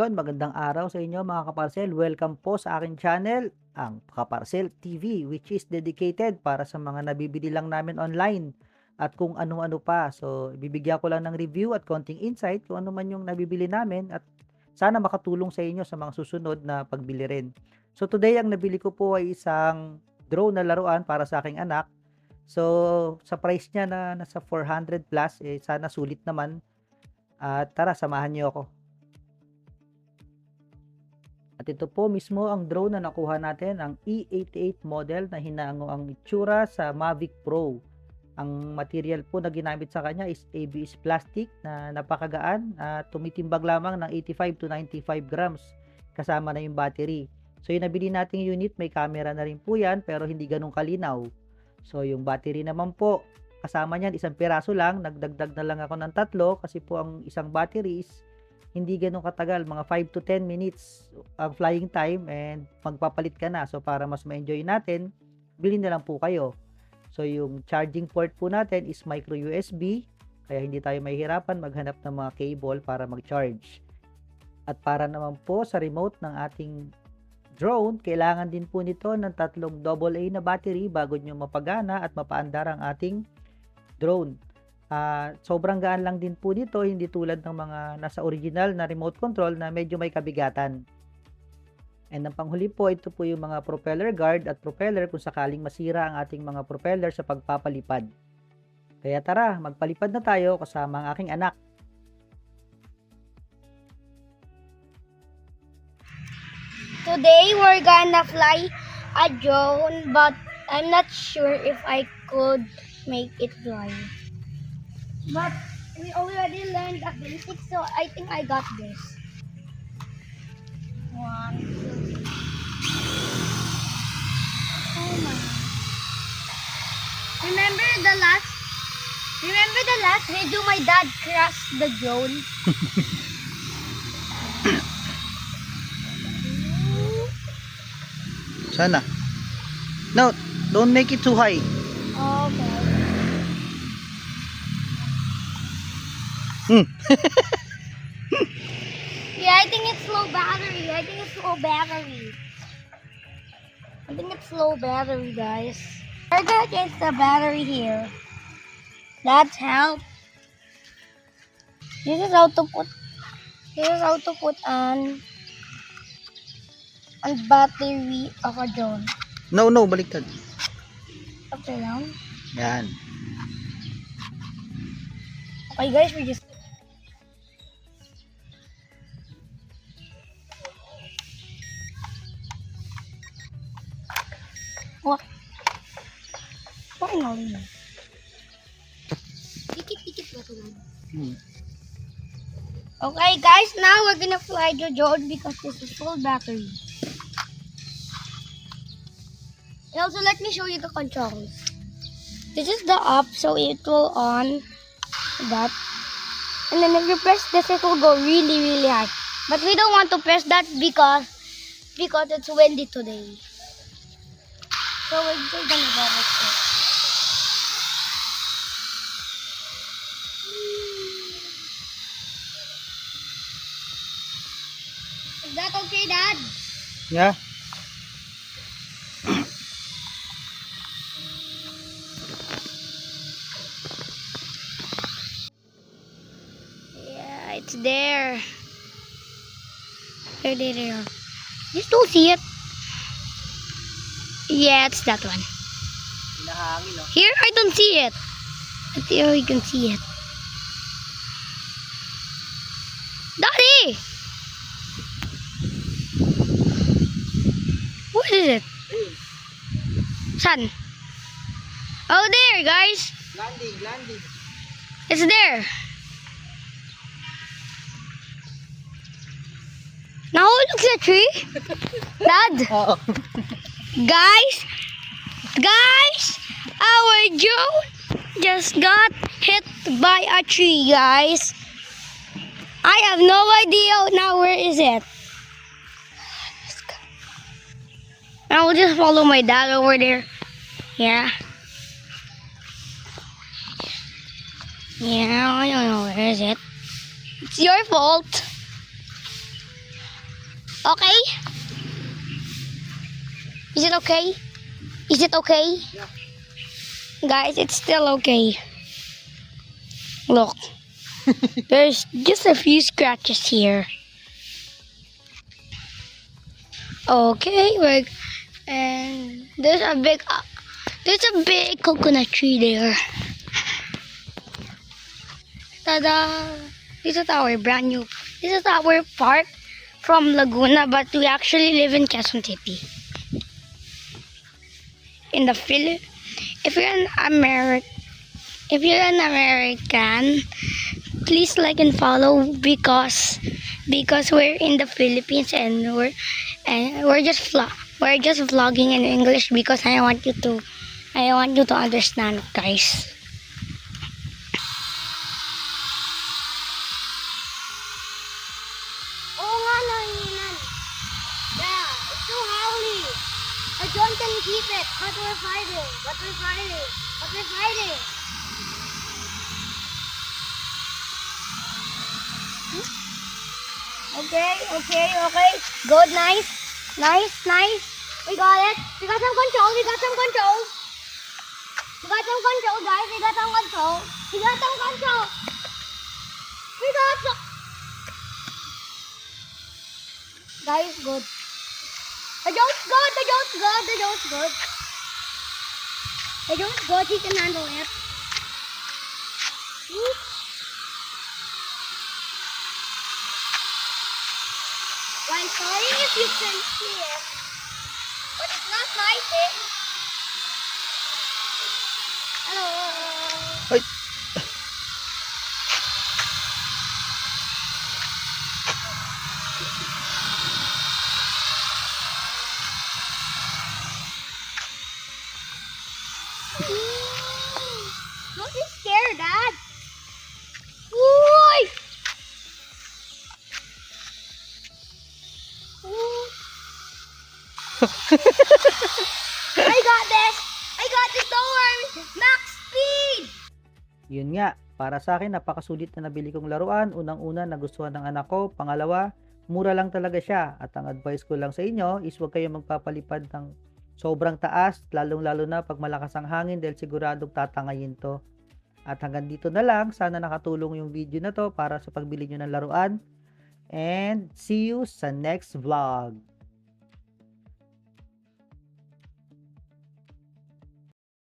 Ayun, magandang araw sa inyo mga kaparcel. Welcome po sa aking channel, ang Kaparcel TV, which is dedicated para sa mga nabibili lang namin online at kung ano-ano pa. So, ibibigyan ko lang ng review at konting insight kung ano man yung nabibili namin at sana makatulong sa inyo sa mga susunod na pagbili rin. So, today ang nabili ko po ay isang drone na laruan para sa aking anak. So, sa price niya na nasa 400 plus, sana sulit naman. At tara, samahan niyo ako. At ito po mismo ang drone na nakuha natin, ang E88 model na hinango ang itsura sa Mavic Pro. Ang material po na ginamit sa kanya is ABS plastic na napakagaan at tumitimbang lamang ng 85 to 95 grams kasama na yung battery. So yung nabili nating unit may camera na rin po yan pero hindi ganun kalinaw. So yung battery naman po kasama niyan isang piraso lang, nagdagdag na lang ako ng tatlo kasi po ang isang battery is hindi gano'n katagal, mga 5 to 10 minutes ang flying time and magpapalit ka na. So, para mas ma-enjoy natin, bilhin na lang po kayo. So, yung charging port po natin is micro USB, kaya hindi tayo mahihirapan maghanap ng mga cable para mag-charge. At para naman po sa remote ng ating drone, kailangan din po nito ng tatlong AA na battery bago nyo mapagana at mapaandar ang ating drone. Sobrang gaan lang din po dito, hindi tulad ng mga nasa original na remote control na medyo may kabigatan. And ang panghuli po, ito po yung mga propeller guard at propeller kung sakaling masira ang ating mga propeller sa pagpapalipad. Kaya tara, magpalipad na tayo kasama ang aking anak. Today we're gonna fly a drone, but I'm not sure if I could make it fly. But we already learned the basics, so I think I got this. 1, 2. Oh my. Remember the last video my dad crashed the drone? Sana. No, don't make it too high. Okay. Yeah, I think it's low battery. I think it's low battery, guys. We're gonna change the battery here. That's help. This is how to put on battery of a drone. No, baliktad. Upside down. Yan. Okay, guys, we just. What? Finally. Dikit-dikit ba ito? Okay, guys, now we're gonna fly the drone because this is full battery. And also, let me show you the controls. This is the up, so it will on that. And then if you press this, it will go really, really high. But we don't want to press that because it's windy today. So we're just gonna go with this. Is that okay, Dad? Yeah. Yeah, it's there. There. You still see it? Yeah, it's that one. Hinahangin, no? Here, I don't see it. But here, you can see it. Daddy! What is it? Sun. Oh, there, guys. Landing. It's there. Now it looks like a tree. Dad, Oo. guys, our drone just got hit by a tree, guys. I have no idea now where is it. Now we'll just follow my dad over there. Yeah. Yeah, I don't know where is it. It's your fault. Okay? Is it okay? Is it okay? Guys, it's still okay. Look. There's just a few scratches here. Okay, and there's a big coconut tree there. Tada! This is our brand new. This is our park from Laguna, but we actually live in Quezon City. In the if you're an American, please like and follow because we're in the Philippines and we're just vlogging in English because I want you to understand, guys. Oo nga, nanginan. Yeah, it's too howly. John can keep it, but we're fighting. Okay. Good, nice. We got it. We got some control, guys. We got some control. Guys, good. The Jones good. He can handle it. Well, I'm sorry if you can see it, but it's not my thing. Hello. Ay! Don't be scared, Dad. Ooh. I got this. Don't worry. Max speed. Yun nga, para sa akin napakasulit na nabili kong laruan. Unang-una nagustuhan ng anak ko, pangalawa, mura lang talaga siya. At ang advice ko lang sa inyo is huwag kayong magpapalipad ng sobrang taas, lalong-lalo na pag malakas ang hangin dahil siguradong tatangayin to. At hanggang dito na lang, sana nakatulong yung video na to para sa pagbili nyo ng laruan. And see you sa next vlog.